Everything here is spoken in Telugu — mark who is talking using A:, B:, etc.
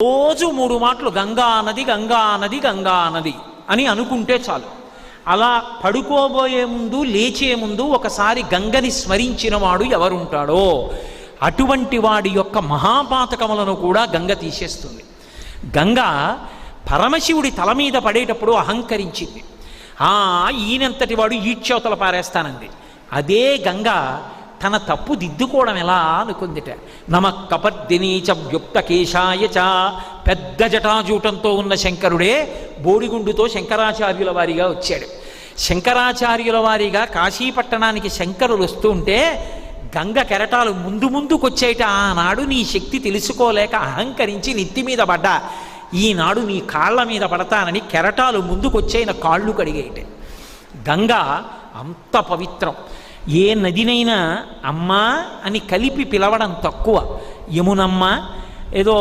A: రోజు 3 మాటలు గంగా నది గంగా నది గంగా నది అని అనుకుంటే చాలు. అలా పడుకోబోయే ముందు లేచే ముందు ఒకసారి గంగని స్మరించిన వాడు ఎవరుంటాడో అటువంటి వాడి యొక్క మహాపాతకములను కూడా గంగ తీసేస్తుంది. గంగ పరమశివుడి తల మీద పడేటప్పుడు అహంకరించింది. ఈయనంతటి వాడు ఈడ్చవతల పారేస్తానంది. అదే గంగ తన తప్పు దిద్దుకోవడం ఎలా అనుకుందిట. నమ కపర్దినీచ వ్యుక్త కేశాయచ, పెద్ద జటాజూటంతో ఉన్న శంకరుడే బోడిగుండుతో శంకరాచార్యుల వారిగా వచ్చాడు. శంకరాచార్యుల వారిగా కాశీపట్టణానికి శంకరులు వస్తూ ఉంటే గంగ కెరటాలు ముందుకొచ్చేట. ఆనాడు నీ శక్తి తెలుసుకోలేక అహంకరించి నెత్తి మీద పడ్డా, ఈనాడు నీ కాళ్ళ మీద పడతానని కెరటాలు ముందుకొచ్చేన కాళ్ళు కడిగేట. గంగ అంత పవిత్రం. ఏ నదినైనా అమ్మా అని కలిపి పిలవడం తక్కువ. యమునమ్మ ఏదో